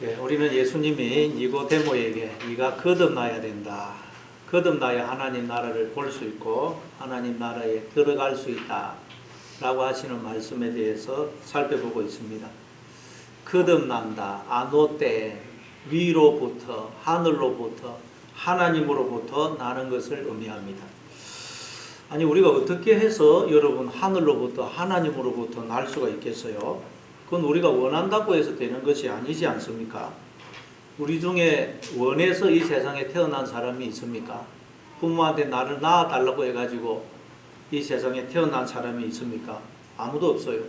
예, 우리는 예수님이 니고데모에게 네가 거듭나야 된다. 거듭나야 하나님 나라를 볼 수 있고 하나님 나라에 들어갈 수 있다. 라고 하시는 말씀에 대해서 살펴보고 있습니다. 거듭난다. 아노테, 위로부터, 하늘로부터, 하나님으로부터 나는 것을 의미합니다. 아니, 우리가 어떻게 해서 여러분 하늘로부터, 하나님으로부터 날 수가 있겠어요? 그건 우리가 원한다고 해서 되는 것이 아니지 않습니까? 우리 중에 원해서 이 세상에 태어난 사람이 있습니까? 부모한테 나를 낳아달라고 해가지고 이 세상에 태어난 사람이 있습니까? 아무도 없어요.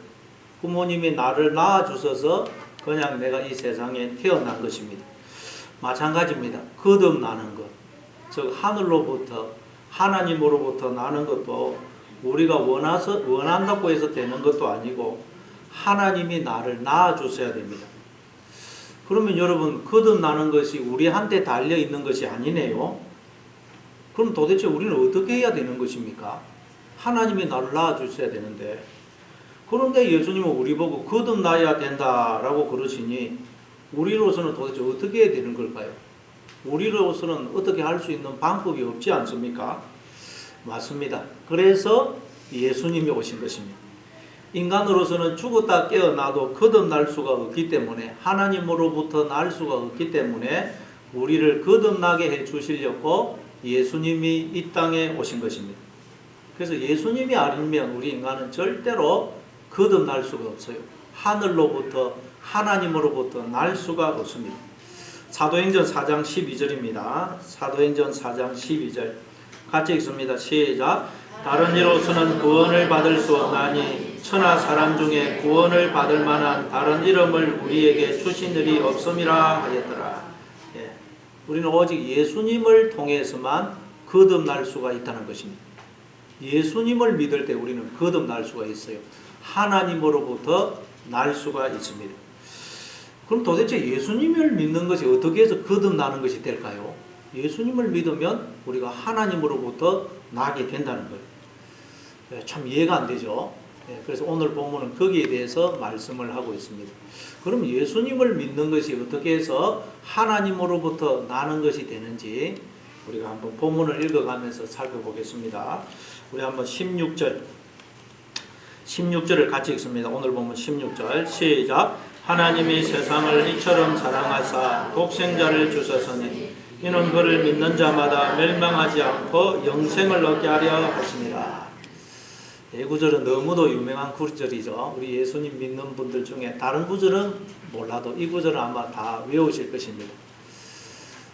부모님이 나를 낳아주셔서 그냥 내가 이 세상에 태어난 것입니다. 마찬가지입니다. 거듭나는 것, 즉 하늘로부터 하나님으로부터 나는 것도 우리가 원한다고 해서 되는 것도 아니고 하나님이 나를 낳아주셔야 됩니다. 그러면 여러분 거듭나는 것이 우리한테 달려있는 것이 아니네요. 그럼 도대체 우리는 어떻게 해야 되는 것입니까? 하나님이 나를 낳아주셔야 되는데, 그런데 예수님은 우리 보고 거듭나야 된다라고 그러시니 우리로서는 도대체 어떻게 해야 되는 걸까요? 우리로서는 어떻게 할 수 있는 방법이 없지 않습니까? 맞습니다. 그래서 예수님이 오신 것입니다. 인간으로서는 죽었다 깨어나도 거듭날 수가 없기 때문에, 하나님으로부터 날 수가 없기 때문에 우리를 거듭나게 해 주시려고 예수님이 이 땅에 오신 것입니다. 그래서 예수님이 아니면 우리 인간은 절대로 거듭날 수가 없어요. 하늘로부터 하나님으로부터 날 수가 없습니다. 사도행전 4장 12절입니다. 사도행전 4장 12절 같이 읽습니다. 시작. 다른 이로서는 구원을 받을 수 없나니 천하 사람 중에 구원을 받을 만한 다른 이름을 우리에게 주신 일이 없음이라 하였더라. 예. 우리는 오직 예수님을 통해서만 거듭날 수가 있다는 것입니다. 예수님을 믿을 때 우리는 거듭날 수가 있어요. 하나님으로부터 날 수가 있습니다. 그럼 도대체 예수님을 믿는 것이 어떻게 해서 거듭나는 것이 될까요? 예수님을 믿으면 우리가 하나님으로부터 나게 된다는 거예요. 참 이해가 안 되죠. 그래서 오늘 본문은 거기에 대해서 말씀을 하고 있습니다. 그럼 예수님을 믿는 것이 어떻게 해서 하나님으로부터 나는 것이 되는지 우리가 한번 본문을 읽어가면서 살펴보겠습니다. 우리 한번 16절을 같이 읽습니다. 오늘 본문 16절 시작. 하나님이 세상을 이처럼 사랑하사 독생자를 주셨으니 이는 그를 믿는 자마다 멸망하지 않고 영생을 얻게 하려 하심이라. 이 구절은 너무도 유명한 구절이죠. 우리 예수님 믿는 분들 중에 다른 구절은 몰라도 이 구절은 아마 다 외우실 것입니다.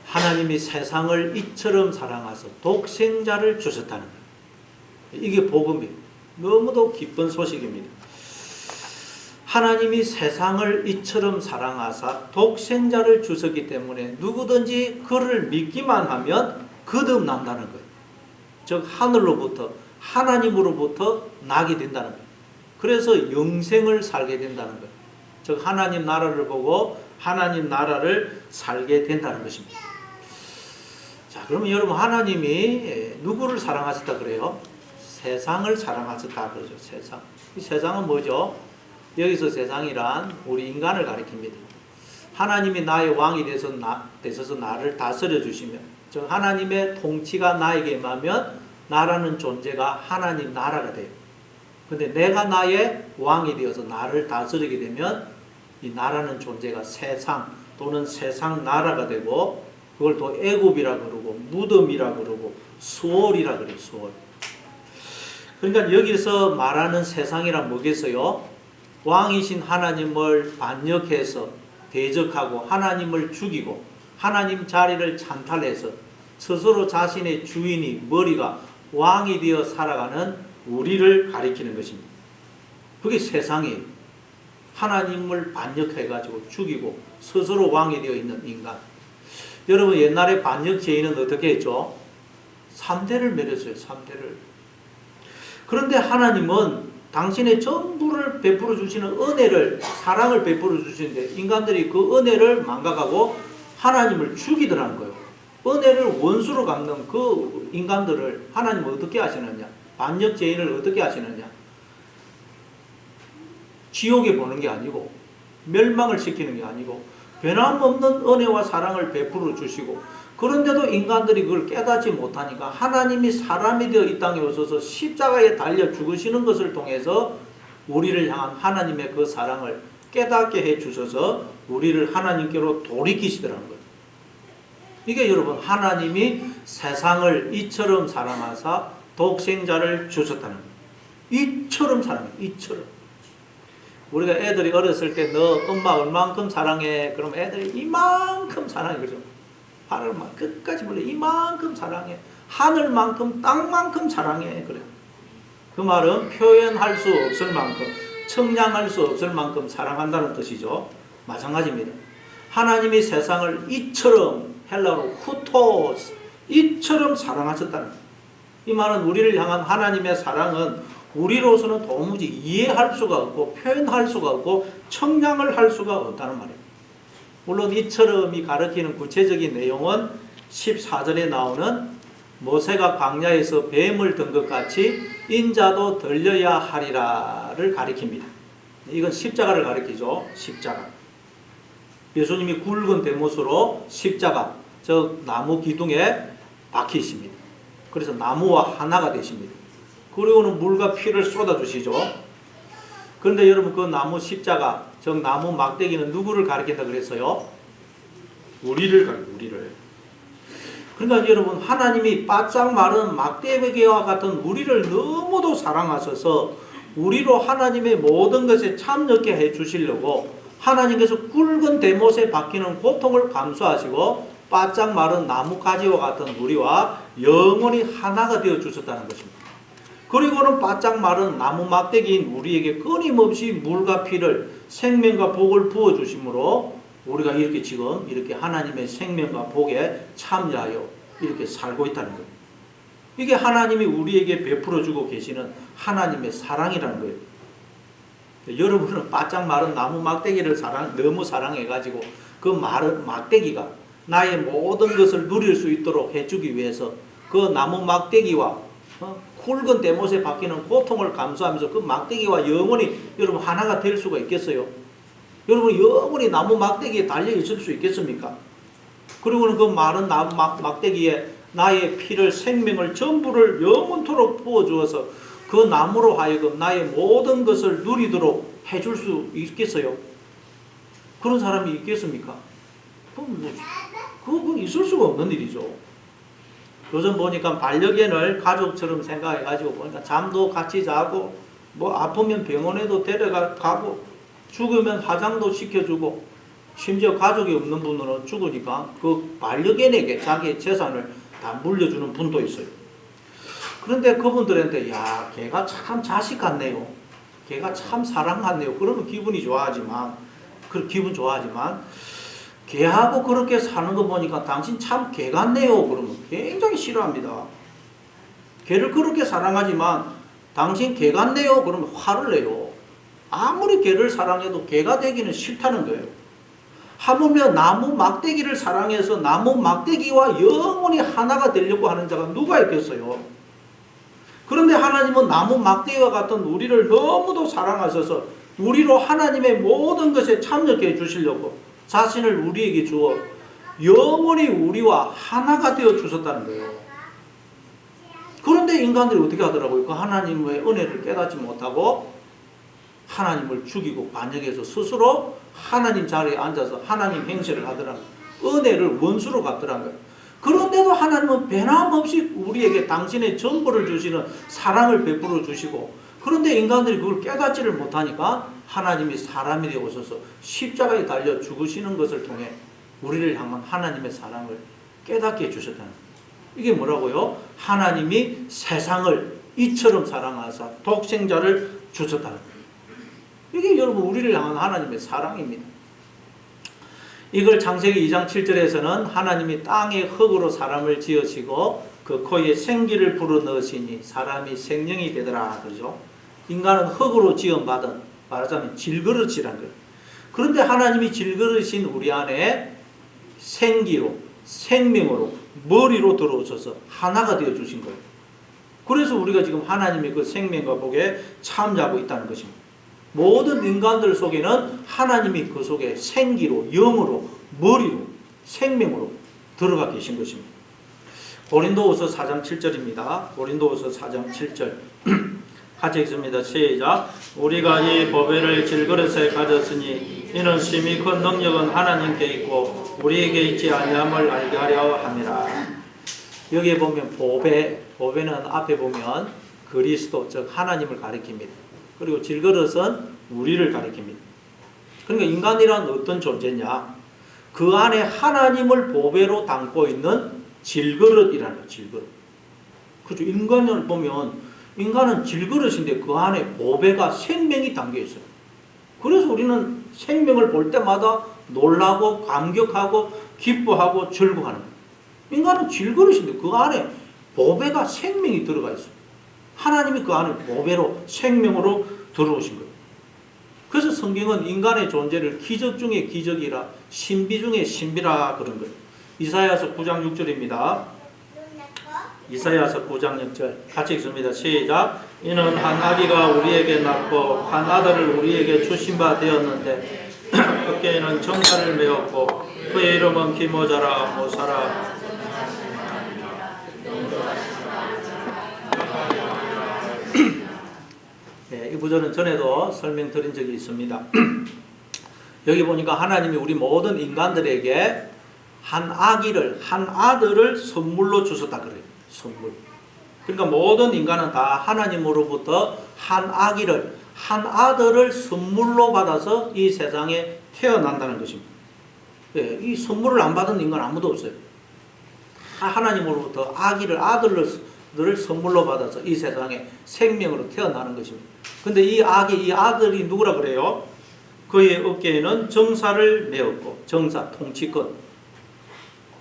하나님이 세상을 이처럼 사랑하사 독생자를 주셨다는 거예요. 이게 복음이에요. 너무도 기쁜 소식입니다. 하나님이 세상을 이처럼 사랑하사 독생자를 주셨기 때문에 누구든지 그를 믿기만 하면 거듭난다는 거예요. 즉 하늘로부터 하나님으로부터 나게 된다는 거예요. 그래서 영생을 살게 된다는 거예요. 즉 하나님 나라를 보고 하나님 나라를 살게 된다는 것입니다. 자, 그러면 여러분 하나님이 누구를 사랑하셨다 그래요? 세상을 사랑하셨다 그러죠. 세상. 이 세상은 뭐죠? 여기서 세상이란 우리 인간을 가리킵니다. 하나님이 나의 왕이 되셔서 나를 다스려 주시면, 즉 하나님의 통치가 나에게 임하면 나라는 존재가 하나님 나라가 돼요. 근데 내가 나의 왕이 되어서 나를 다스리게 되면 이 나라는 존재가 세상 또는 세상 나라가 되고, 그걸 또 애굽이라 그러고 무덤이라 그러고 수월이라 그래요. 수월. 그러니까 여기서 말하는 세상이란 뭐겠어요? 왕이신 하나님을 반역해서 대적하고 하나님을 죽이고 하나님 자리를 찬탈해서 스스로 자신의 주인이 머리가 왕이 되어 살아가는 우리를 가리키는 것입니다. 그게 세상이에요. 하나님을 반역해가지고 죽이고 스스로 왕이 되어 있는 인간. 여러분 옛날에 반역 죄인은 어떻게 했죠? 3대를 매렸어요. 3대를. 그런데 하나님은 당신의 전부를 베풀어 주시는 은혜를, 사랑을 베풀어 주시는데 인간들이 그 은혜를 망각하고 하나님을 죽이더라는 거예요. 은혜를 원수로 갚는 그 인간들을 하나님은 어떻게 하시느냐? 반역 죄인을 어떻게 하시느냐? 지옥에 보는 게 아니고 멸망을 시키는 게 아니고 변함없는 은혜와 사랑을 베풀어 주시고, 그런데도 인간들이 그걸 깨닫지 못하니까 하나님이 사람이 되어 이 땅에 오셔서 십자가에 달려 죽으시는 것을 통해서 우리를 향한 하나님의 그 사랑을 깨닫게 해 주셔서 우리를 하나님께로 돌이키시더라는 거예요. 이게 여러분, 하나님이 세상을 이처럼 사랑하사 독생자를 주셨다는 거예요. 이처럼 사랑해요. 이처럼. 우리가 애들이 어렸을 때 너 엄마 얼만큼 사랑해? 그럼 애들이 이만큼 사랑해. 그죠? 발을 막 끝까지 벌려 이만큼 사랑해. 하늘만큼 땅만큼 사랑해. 그래요. 그 말은 표현할 수 없을 만큼, 청량할 수 없을 만큼 사랑한다는 뜻이죠. 마찬가지입니다. 하나님이 세상을 이처럼, 헬라어로 후토스, 이처럼 사랑하셨다는 거예요. 이 말은 우리를 향한 하나님의 사랑은 우리로서는 도무지 이해할 수가 없고 표현할 수가 없고 청량을 할 수가 없다는 말이에요. 물론 이처럼이 가리키는 구체적인 내용은 14절에 나오는 모세가 광야에서 뱀을 든 것 같이 인자도 들려야 하리라를 가리킵니다. 이건 십자가를 가리키죠. 십자가. 예수님이 굵은 대못으로 십자가, 즉 나무 기둥에 박히십니다. 그래서 나무와 하나가 되십니다. 그리고는 물과 피를 쏟아주시죠. 그런데 여러분, 그 나무 십자가, 즉 나무 막대기는 누구를 가리킨다 그랬어요? 우리를 가리킵니다. 우리를. 그러니까 여러분, 하나님이 바짝 마른 막대기와 같은 우리를 너무도 사랑하셔서 우리로 하나님의 모든 것에 참여하게 해주시려고 하나님께서 굵은 대못에 박히는 고통을 감수하시고 바짝 마른 나뭇가지와 같은 우리와 영원히 하나가 되어 주셨다는 것입니다. 그리고는 바짝 마른 나무 막대기인 우리에게 끊임없이 물과 피를, 생명과 복을 부어 주심으로 우리가 이렇게 지금 이렇게 하나님의 생명과 복에 참여하여 이렇게 살고 있다는 거예요. 이게 하나님이 우리에게 베풀어 주고 계시는 하나님의 사랑이라는 거예요. 여러분은 바짝 마른 나무 막대기를 너무 사랑해가지고 그 마른 막대기가 나의 모든 것을 누릴 수 있도록 해주기 위해서 그 나무 막대기와 굵은 대못에 박히는 고통을 감수하면서 그 막대기와 영원히 여러분 하나가 될 수가 있겠어요? 여러분 영원히 나무 막대기에 달려 있을 수 있겠습니까? 그리고는 그 마른 나무 막대기에 나의 피를, 생명을 전부를 영원토록 부어주어서 그 나무로 하여금 나의 모든 것을 누리도록 해줄 수 있겠어요? 그런 사람이 있겠습니까? 그건 있을 수가 없는 일이죠. 요즘 보니까 반려견을 가족처럼 생각해가지고 보니까 잠도 같이 자고, 뭐 아프면 병원에도 데려가고, 죽으면 화장도 시켜주고, 심지어 가족이 없는 분은 죽으니까 그 반려견에게 자기의 재산을 다 물려주는 분도 있어요. 그런데 그분들한테 야, 걔가 참 자식 같네요. 걔가 참 사랑 같네요. 그러면 기분 좋아하지만 걔하고 그렇게 사는 거 보니까 당신 참 개 같네요. 그러면 굉장히 싫어합니다. 걔를 그렇게 사랑하지만 당신 개 같네요. 그러면 화를 내요. 아무리 걔를 사랑해도 걔가 되기는 싫다는 거예요. 하물며 나무 막대기를 사랑해서 나무 막대기와 영원히 하나가 되려고 하는 자가 누가 있겠어요? 그런데 하나님은 나무 막대기와 같은 우리를 너무도 사랑하셔서 우리로 하나님의 모든 것에 참여하게 해주시려고 자신을 우리에게 주어 영원히 우리와 하나가 되어 주셨다는 거예요. 그런데 인간들이 어떻게 하더라고요? 그 하나님의 은혜를 깨닫지 못하고 하나님을 죽이고 반역해서 스스로 하나님 자리에 앉아서 하나님 행세를 하더라고요. 은혜를 원수로 갚더라고요. 그런데도 하나님은 변함없이 우리에게 당신의 전부를 주시는 사랑을 베풀어 주시고, 그런데 인간들이 그걸 깨닫지를 못하니까 하나님이 사람이 되어 오셔서 십자가에 달려 죽으시는 것을 통해 우리를 향한 하나님의 사랑을 깨닫게 해주셨다는 거예요. 이게 뭐라고요? 하나님이 세상을 이처럼 사랑하사 독생자를 주셨다는 거예요. 이게 여러분 우리를 향한 하나님의 사랑입니다. 이걸 창세기 2장 7절에서는 하나님이 땅의 흙으로 사람을 지으시고 그 코에 생기를 불어넣으시니 사람이 생명이 되더라 그러죠. 인간은 흙으로 지음받은, 말하자면 질그릇이란 거예요. 그런데 하나님이 질그릇인 우리 안에 생기로, 생명으로, 머리로 들어오셔서 하나가 되어 주신 거예요. 그래서 우리가 지금 하나님의 그 생명과 복에 참여하고 있다는 것입니다. 모든 인간들 속에는 하나님이 그 속에 생기로, 영으로, 머리로, 생명으로 들어가 계신 것입니다. 고린도후서 4장 7절입니다. 고린도후서 4장 7절 같이 읽습니다. 시작. 우리가 이 보배를 질그릇에 가졌으니 이는 심히 큰 능력은 하나님께 있고 우리에게 있지 아니함을 알게 하려 함이라. 여기에 보면 보배는 앞에 보면 그리스도 즉 하나님을 가리킵니다. 그리고 질그릇은 우리를 가리킵니다. 그러니까 인간이란 어떤 존재냐? 그 안에 하나님을 보배로 담고 있는 질그릇이라는 거예요. 질그릇. 그렇죠. 인간을 보면 인간은 질그릇인데 그 안에 보배가 생명이 담겨 있어요. 그래서 우리는 생명을 볼 때마다 놀라고 감격하고 기뻐하고 즐거워하는 거예요. 인간은 질그릇인데 그 안에 보배가 생명이 들어가 있어요. 하나님이 그 안에 보배로 생명으로 들어오신 거예요. 그래서 성경은 인간의 존재를 기적 중에 기적이라 신비 중에 신비라 그런 거예요. 이사야서 9장 6절입니다. 이사야서 9장 6절 같이 읽습니다. 시작. 이는 한 아기가 우리에게 낳고 한 아들을 우리에게 주신 바 되었는데 어깨에는 정사를 메었고 그의 이름은 기모자라 모사라. 네, 이 구절은 전에도 설명드린 적이 있습니다. 여기 보니까 하나님이 우리 모든 인간들에게 한 아기를, 한 아들을 선물로 주셨다 그래요. 선물. 그러니까 모든 인간은 다 하나님으로부터 한 아기를, 한 아들을 선물로 받아서 이 세상에 태어난다는 것입니다. 예, 이 선물을 안 받은 인간 아무도 없어요. 다 하나님으로부터 아기를, 아들을 선물로 받아서 이 세상에 생명으로 태어나는 것입니다. 근데 이 아기, 이 아들이 누구라 그래요? 그의 어깨에는 정사를 메었고, 정사, 통치권.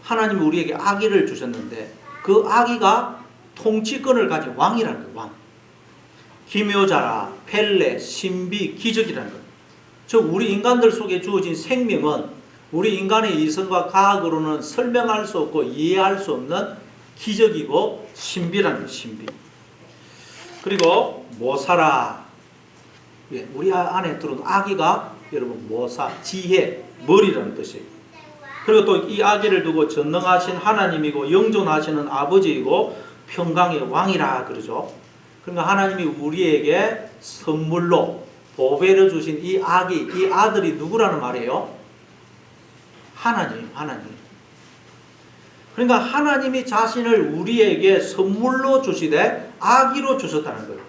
하나님이 우리에게 아기를 주셨는데 그 아기가 통치권을 가진 왕이라는 거예요. 왕. 기묘자라, 펠레, 신비, 기적이라는 거예요. 즉 우리 인간들 속에 주어진 생명은 우리 인간의 이성과 과학으로는 설명할 수 없고 이해할 수 없는 기적이고 신비라는 거예요. 신비. 그리고 모사라. 예, 우리 안에 들어온 아기가 여러분 모사, 지혜, 머리라는 뜻이에요. 그리고 또 이 아기를 두고 전능하신 하나님이고 영존하시는 아버지이고 평강의 왕이라 그러죠. 그러니까 하나님이 우리에게 선물로 보배를 주신 이 아기, 이 아들이 누구라는 말이에요? 하나님. 그러니까 하나님이 자신을 우리에게 선물로 주시되 아기로 주셨다는 거예요.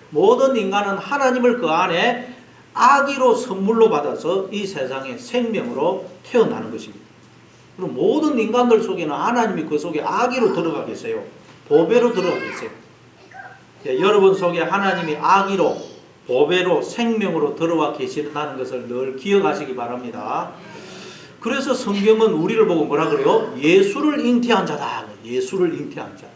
모든 인간은 하나님을 그 안에 아기로 선물로 받아서 이 세상에 생명으로 태어나는 것입니다. 그럼 모든 인간들 속에는 하나님이 그 속에 아기로 들어가 계세요. 보배로 들어가 계세요. 예, 여러분 속에 하나님이 아기로, 보배로, 생명으로 들어와 계신다는 것을 늘 기억하시기 바랍니다. 그래서 성경은 우리를 보고 뭐라 그래요? 예수를 잉태한 자다. 예수를 잉태한 자.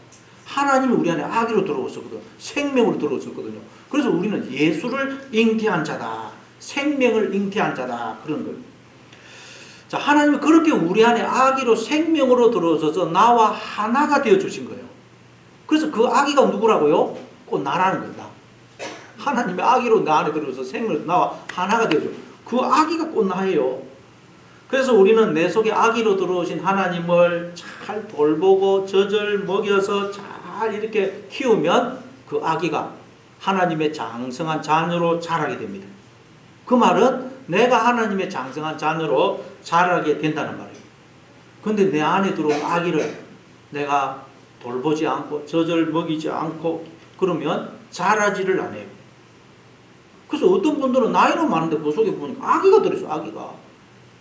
하나님이 우리 안에 아기로 들어오셨거든요. 생명으로 들어오셨거든요. 그래서 우리는 예수를 잉태한 자다. 생명을 잉태한 자다. 그런 거예요. 자, 하나님이 그렇게 우리 안에 아기로 생명으로 들어오셔서 나와 하나가 되어 주신 거예요. 그래서 그 아기가 누구라고요? 꼭 나라는 거예요. 나. 하나님의 아기로 내 안에 들어오셔서 생명으로 나와 하나가 되어 줘. 그 아기가 꼭 나예요. 그래서 우리는 내 속에 아기로 들어오신 하나님을 잘 돌보고 젖을 먹여서 잘 이렇게 키우면 그 아기가 하나님의 장성한 자녀로 자라게 됩니다. 그 말은 내가 하나님의 장성한 자녀로 자라게 된다는 말이에요. 그런데 내 안에 들어온 아기를 내가 돌보지 않고 젖을 먹이지 않고 그러면 자라지를 않아요. 그래서 어떤 분들은 나이는 많은데 그 속에 보니까 아기가 들어있어요. 아기가.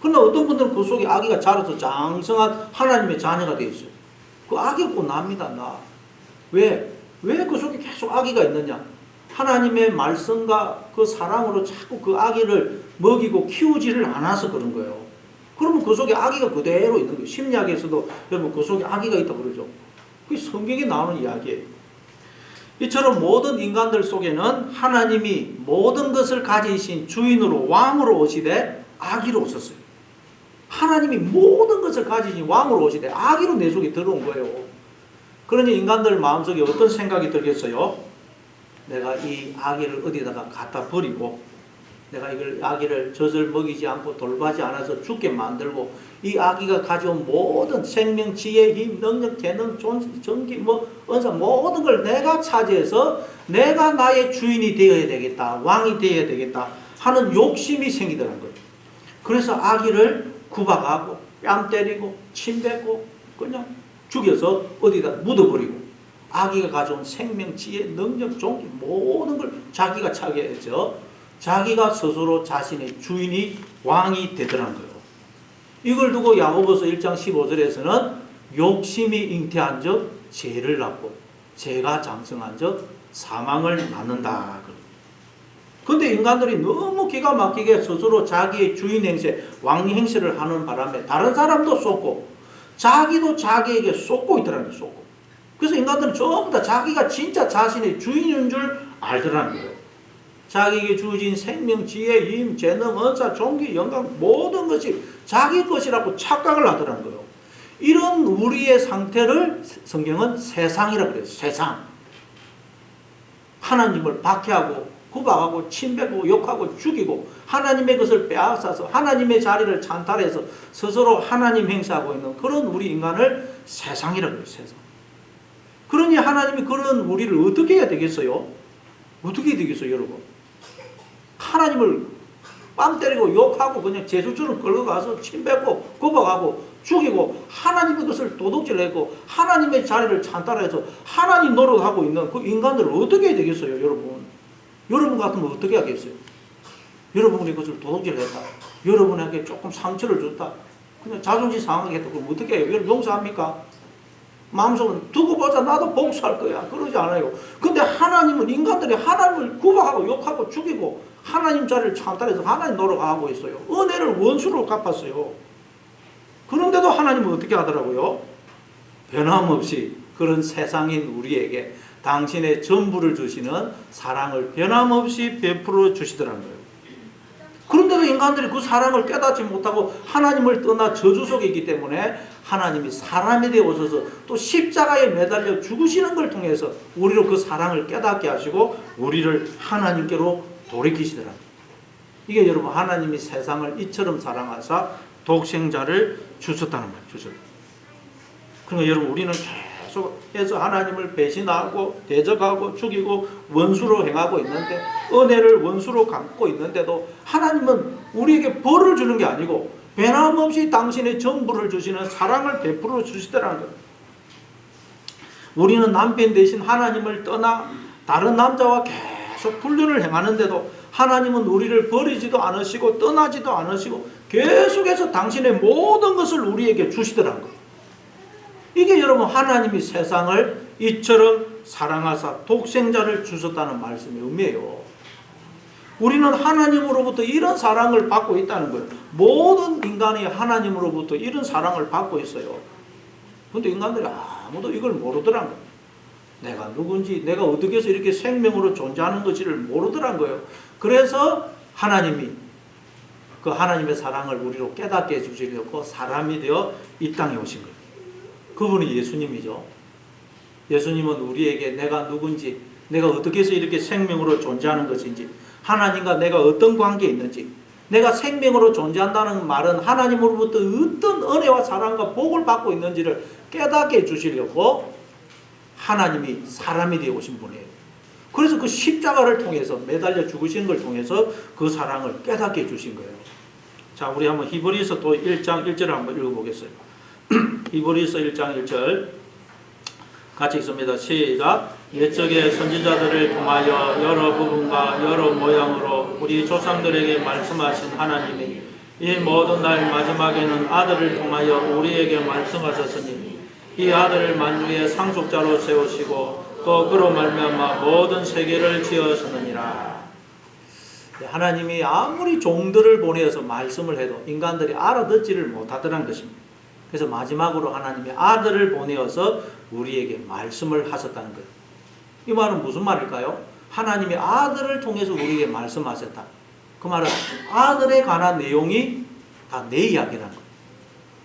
그러나 어떤 분들은 그 속에 아기가 자라서 장성한 하나님의 자녀가 되어 있어요. 그 아기가 꼭 납니다. 나. 왜 그 속에 계속 아기가 있느냐? 하나님의 말씀과 그 사랑으로 자꾸 그 아기를 먹이고 키우지를 않아서 그런 거예요. 그러면 그 속에 아기가 그대로 있는 거예요. 심리학에서도 여러분 그 속에 아기가 있다고 그러죠. 그게 성경에 나오는 이야기예요. 이처럼 모든 인간들 속에는 하나님이 모든 것을 가지신 주인으로 왕으로 오시되 아기로 오셨어요. 하나님이 모든 것을 가지신 왕으로 오시되 아기로 내 속에 들어온 거예요. 그러니 인간들 마음속에 어떤 생각이 들겠어요? 내가 이 아기를 어디다가 갖다 버리고 내가 이걸 아기를 젖을 먹이지 않고 돌보지 않아서 죽게 만들고 이 아기가 가져온 모든 생명, 지혜, 힘, 능력, 재능, 전기, 은사 모든 걸 내가 차지해서 내가 나의 주인이 되어야 되겠다, 왕이 되어야 되겠다 하는 욕심이 생기더라는 거예요. 그래서 아기를 구박하고 뺨 때리고 침 뱉고 그냥 죽여서 어디다 묻어버리고 아기가 가져온 생명, 지혜, 능력, 종기 모든 걸 자기가 차지해서 자기가 스스로 자신의 주인이 왕이 되더라는 거예요. 이걸 두고 야고보서 1장 15절에서는 욕심이 잉태한 적 죄를 낳고 죄가 장성한 적 사망을 낳는다. 근데 인간들이 너무 기가 막히게 스스로 자기의 주인 행세, 왕 행세를 하는 바람에 다른 사람도 쏟고 자기도 자기에게 쏟고 있더라는 거예요. 쏟고. 그래서 인간들은 전부 다 자기가 진짜 자신의 주인인 줄 알더라는 거예요. 자기에게 주어진 생명, 지혜, 힘, 재능, 은사, 존귀, 영광 모든 것이 자기 것이라고 착각을 하더라는 거예요. 이런 우리의 상태를 성경은 세상이라고 그래요. 세상. 하나님을 박해하고 구박하고 침뱉고 욕하고 죽이고 하나님의 것을 빼앗아서 하나님의 자리를 찬탈해서 스스로 하나님 행사하고 있는 그런 우리 인간을 세상이라고 해요. 세상. 그러니 하나님이 그런 우리를 어떻게 해야 되겠어요? 어떻게 해야 되겠어요, 여러분? 하나님을 뺨 때리고 욕하고 그냥 제수처럼 끌어가서 침뱉고 구박하고 죽이고 하나님의 것을 도둑질하고 하나님의 자리를 찬탈해서 하나님 노릇하고 있는 그 인간들을 어떻게 해야 되겠어요, 여러분? 여러분 같으면 어떻게 하겠어요? 여러분이 그것을 도둑질했다. 여러분에게 조금 상처를 줬다. 그냥 자존심 상하게 했다. 그럼 어떻게 해요? 여러분 용서합니까? 마음속은 두고 보자 나도 복수할 거야. 그러지 않아요. 근데 하나님은 인간들이 하나님을 구박하고 욕하고 죽이고 하나님 자리를 찬탈해서 하나님 노릇하고 있어요. 은혜를 원수로 갚았어요. 그런데도 하나님은 어떻게 하더라고요? 변함없이 그런 세상인 우리에게 당신의 전부를 주시는 사랑을 변함없이 베풀어 주시더라는 거예요. 그런데도 인간들이 그 사랑을 깨닫지 못하고 하나님을 떠나 저주 속에 있기 때문에 하나님이 사람이 되어 오셔서 또 십자가에 매달려 죽으시는 걸 통해서 우리로 그 사랑을 깨닫게 하시고 우리를 하나님께로 돌이키시더라는 거예요. 이게 여러분 하나님이 세상을 이처럼 사랑하사 독생자를 주셨다는 말이에요. 주셨다. 그러니까 여러분 우리는 계속해서 하나님을 배신하고 대적하고 죽이고 원수로 행하고 있는데 은혜를 원수로 갚고 있는데도 하나님은 우리에게 벌을 주는 게 아니고 변함없이 당신의 전부를 주시는 사랑을 베풀어 주시더라는 거예요. 우리는 남편 대신 하나님을 떠나 다른 남자와 계속 불륜을 행하는데도 하나님은 우리를 버리지도 않으시고 떠나지도 않으시고 계속해서 당신의 모든 것을 우리에게 주시더라는 거예요. 이게 여러분 하나님이 세상을 이처럼 사랑하사 독생자를 주셨다는 말씀의 의미예요. 우리는 하나님으로부터 이런 사랑을 받고 있다는 거예요. 모든 인간이 하나님으로부터 이런 사랑을 받고 있어요. 그런데 인간들이 아무도 이걸 모르더란 거예요. 내가 누군지 내가 어떻게 해서 이렇게 생명으로 존재하는 것을 모르더란 거예요. 그래서 하나님이 그 하나님의 사랑을 우리로 깨닫게 해주시려고 사람이 되어 이 땅에 오신 거예요. 그분이 예수님이죠. 예수님은 우리에게 내가 누군지 내가 어떻게 해서 이렇게 생명으로 존재하는 것인지 하나님과 내가 어떤 관계에 있는지 내가 생명으로 존재한다는 말은 하나님으로부터 어떤 은혜와 사랑과 복을 받고 있는지를 깨닫게 해주시려고 하나님이 사람이 되어 오신 분이에요. 그래서 그 십자가를 통해서 매달려 죽으시는 걸 통해서 그 사랑을 깨닫게 해주신 거예요. 자, 우리 한번 히브리서 또 1장 1절을 한번 읽어보겠어요. 히브리서 1장 1절 같이 읽습니다. 시작. 옛적의 선지자들을 통하여 여러 부분과 여러 모양으로 우리 조상들에게 말씀하신 하나님이 이 모든 날 마지막에는 아들을 통하여 우리에게 말씀하셨으니 이 아들을 만유의 상속자로 세우시고 또 그로 말미암아 모든 세계를 지으셨느니라. 하나님이 아무리 종들을 보내어서 말씀을 해도 인간들이 알아듣지를 못하더란 것입니다. 그래서 마지막으로 하나님이 아들을 보내어서 우리에게 말씀을 하셨다는 거예요. 이 말은 무슨 말일까요? 하나님이 아들을 통해서 우리에게 말씀하셨다. 그 말은 아들에 관한 내용이 다 내 이야기라는 거예요.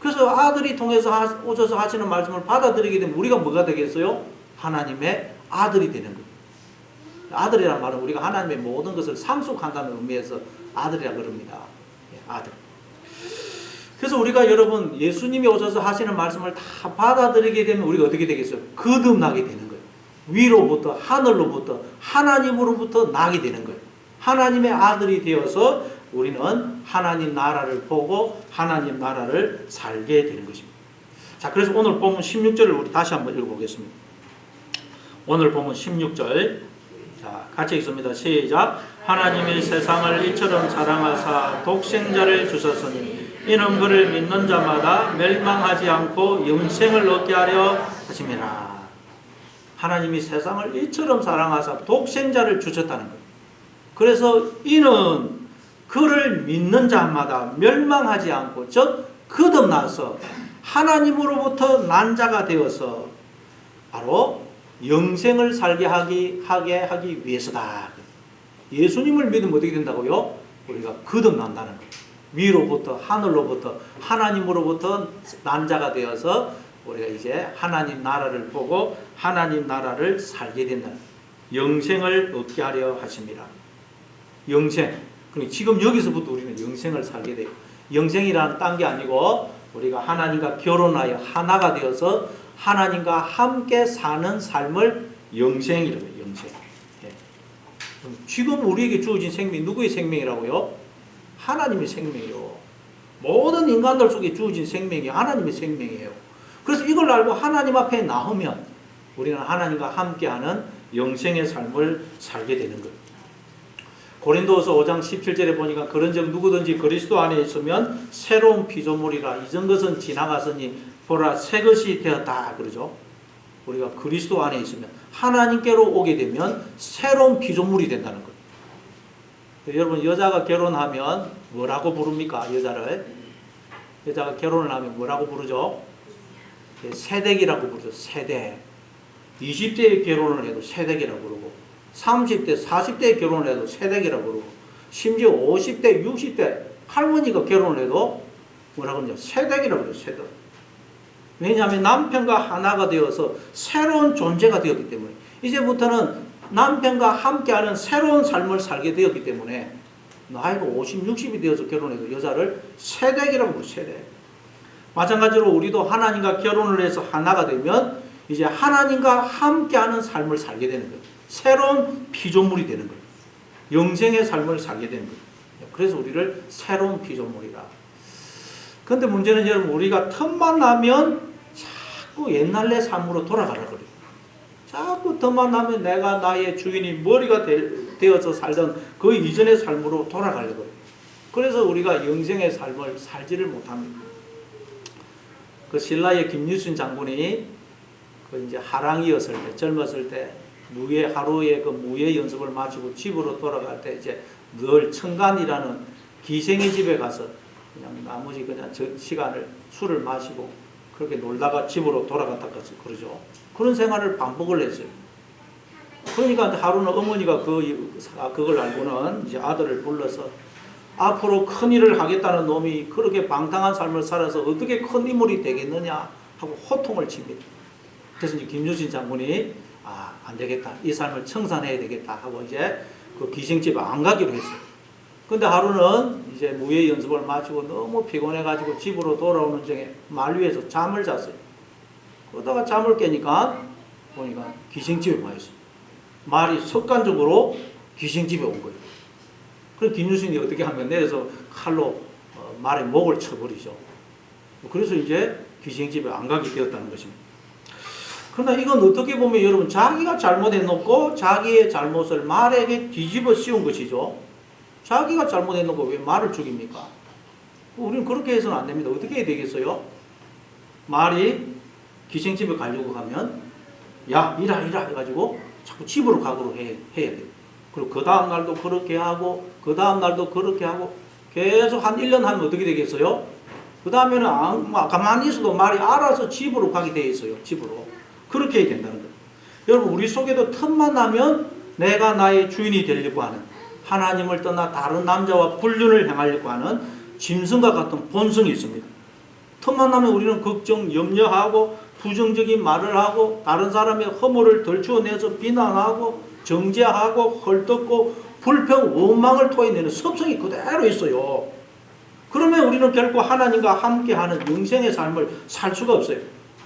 그래서 아들이 통해서 오셔서 하시는 말씀을 받아들이게 되면 우리가 뭐가 되겠어요? 하나님의 아들이 되는 거예요. 아들이란 말은 우리가 하나님의 모든 것을 상속한다는 의미에서 아들이라 그럽니다. 아들. 그래서 우리가 여러분 예수님이 오셔서 하시는 말씀을 다 받아들이게 되면 우리가 어떻게 되겠어요? 거듭나게 되는 거예요. 위로부터 하늘로부터 하나님으로부터 나게 되는 거예요. 하나님의 아들이 되어서 우리는 하나님 나라를 보고 하나님 나라를 살게 되는 것입니다. 자, 그래서 오늘 본문 16절을 우리 다시 한번 읽어보겠습니다. 오늘 본문 16절. 자, 같이 읽습니다. 시작. 하나님이 세상을 이처럼 사랑하사 독생자를 주셨으니 이는 그를 믿는 자마다 멸망하지 않고 영생을 얻게 하려 하심이라. 하나님이 세상을 이처럼 사랑하사 독생자를 주셨다는 거예요. 그래서 이는 그를 믿는 자마다 멸망하지 않고 즉 거듭나서 하나님으로부터 난 자가 되어서 바로 영생을 살게 하기 위해서다. 예수님을 믿으면 어떻게 된다고요? 우리가 거듭난다는 거예요. 위로부터 하늘로부터 하나님으로부터 난 자가 되어서 우리가 이제 하나님 나라를 보고 하나님 나라를 살게 된다. 영생을 얻게 하려 하십니다. 영생. 그러니까 지금 여기서부터 우리는 영생을 살게 돼요. 영생이란 딴 게 아니고 우리가 하나님과 결혼하여 하나가 되어서 하나님과 함께 사는 삶을 영생이라고 해요. 영생. 예. 지금 우리에게 주어진 생명이 누구의 생명이라고요? 하나님의 생명이요. 모든 인간들 속에 주어진 생명이 하나님의 생명이에요. 그래서 이걸 알고 하나님 앞에 나오면 우리는 하나님과 함께하는 영생의 삶을 살게 되는 거예요. 고린도서 5장 17절에 보니까 그런즉 누구든지 그리스도 안에 있으면 새로운 피조물이라 이전 것은 지나갔으니 보라 새 것이 되었다 그러죠. 우리가 그리스도 안에 있으면 하나님께로 오게 되면 새로운 피조물이 된다는 거예요. 여러분 여자가 결혼하면 뭐라고 부릅니까? 여자가 결혼을 하면 뭐라고 부르죠? 새댁이라고 부르죠. 새댁. 20대에 결혼을 해도 새댁이라고 부르고 30대, 40대에 결혼을 해도 새댁이라고 그러고 심지어 50대, 60대 할머니가 결혼을 해도 뭐라고 그러냐? 새댁이라고 그래요. 새댁. 왜냐하면 남편과 하나가 되어서 새로운 존재가 되었기 때문에 이제부터는 남편과 함께하는 새로운 삶을 살게 되었기 때문에 나이가 50, 60이 되어서 결혼해도 여자를 새댁이라고 부르죠. 새댁. 마찬가지로 우리도 하나님과 결혼을 해서 하나가 되면 이제 하나님과 함께하는 삶을 살게 되는 거예요. 새로운 피조물이 되는 거예요. 영생의 삶을 살게 되는 거예요. 그래서 우리를 새로운 피조물이라. 그런데 문제는 여러분 우리가 틈만 나면 자꾸 옛날의 삶으로 돌아가려고 그래요. 자꾸 틈만 나면 내가 나의 주인이 머리가 되어서 살던 그 이전의 삶으로 돌아가려고 해요. 그래서 우리가 영생의 삶을 살지를 못합니다. 그 신라의 김유순 장군이 그 이제 하랑이었을 때, 젊었을 때 하루에 그 무예 연습을 마치고 집으로 돌아갈 때 이제 늘 청간이라는 기생의 집에 가서 그냥 나머지 그냥 저 시간을 술을 마시고 그렇게 놀다가 집으로 돌아갔다 그러죠. 그런 생활을 반복을 했어요. 그러니까 하루는 어머니가 그걸 알고는 이제 아들을 불러서 앞으로 큰 일을 하겠다는 놈이 그렇게 방탕한 삶을 살아서 어떻게 큰 인물이 되겠느냐 하고 호통을 칩니다. 그래서 이제 김유신 장군이 안 되겠다. 이 삶을 청산해야 되겠다 하고 이제 그 기생집에 안 가기로 했어요. 근데 하루는 이제 무예 연습을 마치고 너무 피곤해가지고 집으로 돌아오는 중에 말 위에서 잠을 잤어요. 그러다가 잠을 깨니까 보니까 기생집에 와 있어요. 말이 습관적으로 기생집에 온 거예요. 그래서 김유신이 어떻게 하면 내려서 칼로 말의 목을 쳐버리죠. 그래서 이제 기생집에 안 가게 되었다는 것입니다. 그러나 이건 어떻게 보면 여러분 자기가 잘못해놓고 자기의 잘못을 말에게 뒤집어 씌운 것이죠. 자기가 잘못해놓고 왜 말을 죽입니까? 우리는 그렇게 해서는 안 됩니다. 어떻게 해야 되겠어요? 말이 기생집에 가려고 하면 야 이라 해가지고 자꾸 집으로 가도록 해야 돼요. 그리고 그 다음 날도 그렇게 하고 그 다음 날도 그렇게 하고 계속 한 1년 하면 어떻게 되겠어요? 그 다음에는 가만히 있어도 말이 알아서 집으로 가게 돼 있어요. 집으로. 그렇게 해야 된다는 거예요. 여러분 우리 속에도 틈만 나면 내가 나의 주인이 되려고 하는 하나님을 떠나 다른 남자와 불륜을 행하려고 하는 짐승과 같은 본성이 있습니다. 틈만 나면 우리는 걱정, 염려하고 부정적인 말을 하고 다른 사람의 허물을 덜추어내서 비난하고 정죄하고 헐뜯고 불평, 원망을 토해내는 섭성이 그대로 있어요. 그러면 우리는 결코 하나님과 함께하는 영생의 삶을 살 수가 없어요.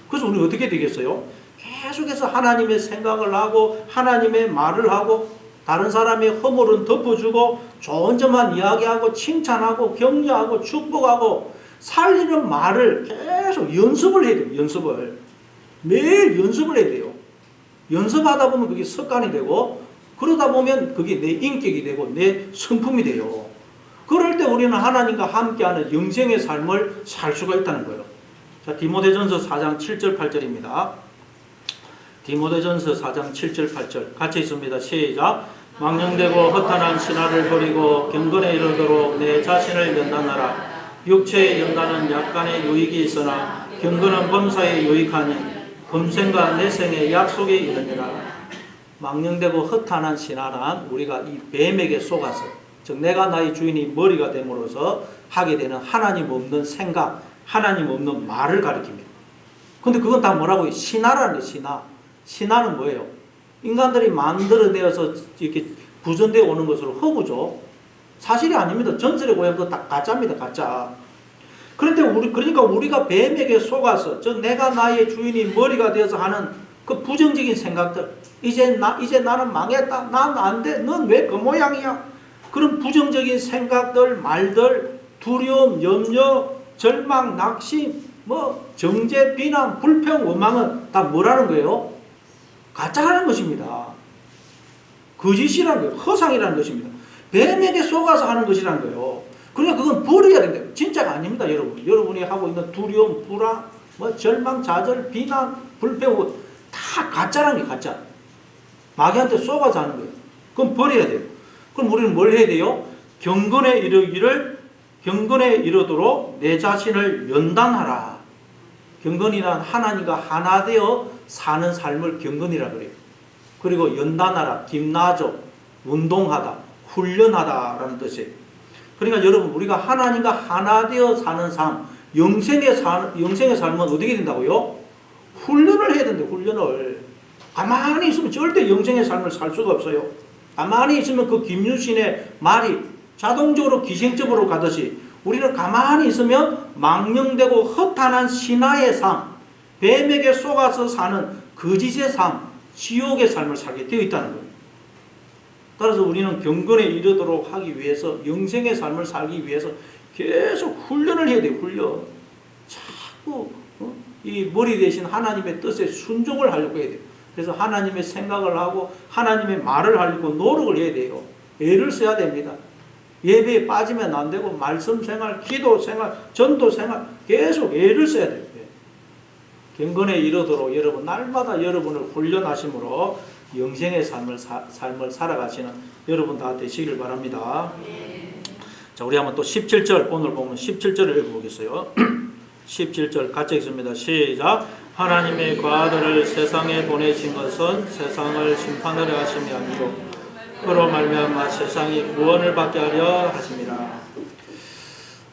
그래서 우리는 어떻게 되겠어요? 계속해서 하나님의 생각을 하고 하나님의 말을 하고 다른 사람의 허물은 덮어주고 좋은 점만 이야기하고 칭찬하고 격려하고 축복하고 살리는 말을 계속 연습을 해야 돼요. 연습을. 매일 연습을 해야 돼요. 연습하다 보면 그게 습관이 되고 그러다 보면 그게 내 인격이 되고 내 성품이 돼요. 그럴 때 우리는 하나님과 함께하는 영생의 삶을 살 수가 있다는 거예요. 자, 디모데전서 4장 7절 8절입니다. 디모데전서 4장 7절 8절 같이 있습니다. 시작. 망령되고 허탄한 신화를 버리고 경건에 이르도록 내 자신을 연단하라. 육체의 연단은 약간의 유익이 있으나 경건은 범사에 유익하니 범생과 내생의 약속에 이르니라. 망령되고 허탄한 신화란 우리가 이 뱀에게 속아서 즉 내가 나의 주인이 머리가 됨으로써 하게 되는 하나님 없는 생각, 하나님 없는 말을 가리킵니다. 근데 그건 다 뭐라고요? 신화라는 거예요. 신화. 신화는 뭐예요? 인간들이 만들어내어서 이렇게 구전되어 오는 것으로 허구죠. 사실이 아닙니다. 전설의 고향 그거 다 가짜입니다. 가짜. 그런데 그러니까 우리가 뱀에게 속아서 즉 내가 나의 주인이 머리가 되어서 하는 그 부정적인 생각들, 이제 나는 망했다. 난 안 돼. 넌 왜 그 모양이야? 그런 부정적인 생각들, 말들, 두려움, 염려, 절망, 낙심, 정죄, 비난, 불평, 원망은 다 뭐라는 거예요? 가짜라는 것입니다. 거짓이라는 거예요. 허상이라는 것입니다. 뱀에게 속아서 하는 것이라는 거예요. 그러니까 그건 버려야 된다. 진짜가 아닙니다, 여러분. 여러분이 하고 있는 두려움, 불안, 절망, 좌절, 비난, 불평, 다 가짜라는 게 가짜. 마귀한테 속아서 하는 거예요. 그럼 버려야 돼요. 그럼 우리는 뭘 해야 돼요? 경건에 이르도록 내 자신을 연단하라. 경건이란 하나님과 하나 되어 사는 삶을 경건이라 그래요. 그리고 연단하라, 김나죠, 운동하다, 훈련하다라는 뜻이에요. 그러니까 여러분 우리가 하나님과 하나 되어 사는 삶, 영생의 삶은 어떻게 된다고요? 훈련을 해야 된대요. 훈련을. 가만히 있으면 절대 영생의 삶을 살 수가 없어요. 가만히 있으면 그 김유신의 말이 자동적으로 기생적으로 가듯이 우리는 가만히 있으면 망령되고 허탄한 신화의 삶, 뱀에게 속아서 사는 거짓의 삶, 지옥의 삶을 살게 되어 있다는 거예요. 따라서 우리는 경건에 이르도록 하기 위해서 영생의 삶을 살기 위해서 계속 훈련을 해야 돼요. 훈련. 자꾸 이 머리 대신 하나님의 뜻에 순종을 하려고 해야 돼요. 그래서 하나님의 생각을 하고 하나님의 말을 하려고 노력을 해야 돼요. 애를 써야 됩니다. 예배에 빠지면 안 되고 말씀 생활, 기도 생활, 전도 생활 계속 애를 써야 돼요. 경건에 이르도록 여러분 날마다 여러분을 훈련하심으로 영생의 삶을 살아가시는 여러분 다 되시길 바랍니다. 자, 우리 한번 또 17절 오늘 보면 17절을 읽어보겠어요. 17절 같이 읽습니다. 시작. 하나님의 그 아들을 세상에 보내신 것은 세상을 심판하려 하심이 아니고 그로 말미암아 세상이 구원을 받게 하려 하심이라.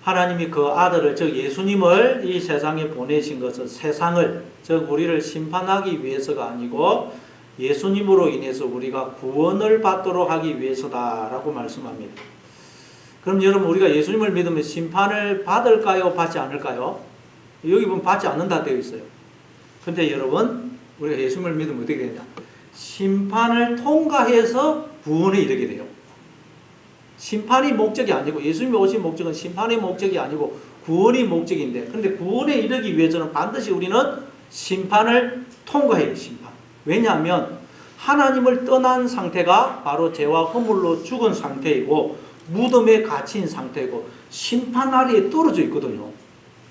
하나님이 그 아들을 즉 예수님을 이 세상에 보내신 것은 세상을 즉 우리를 심판하기 위해서가 아니고 예수님으로 인해서 우리가 구원을 받도록 하기 위해서다라고 말씀합니다. 그럼 여러분 우리가 예수님을 믿으면 심판을 받을까요? 받지 않을까요? 여기 보면 받지 않는다 되어 있어요. 근데 여러분 우리가 예수님을 믿으면 어떻게 되냐? 심판을 통과해서 구원에 이르게 돼요. 심판이 목적이 아니고 예수님이 오신 목적은 심판의 목적이 아니고 구원이 목적인데 그런데 구원에 이르기 위해서는 반드시 우리는 심판을 통과해요. 심판. 왜냐하면 하나님을 떠난 상태가 바로 죄와 허물로 죽은 상태이고 무덤에 갇힌 상태이고 심판 아래에 떨어져 있거든요.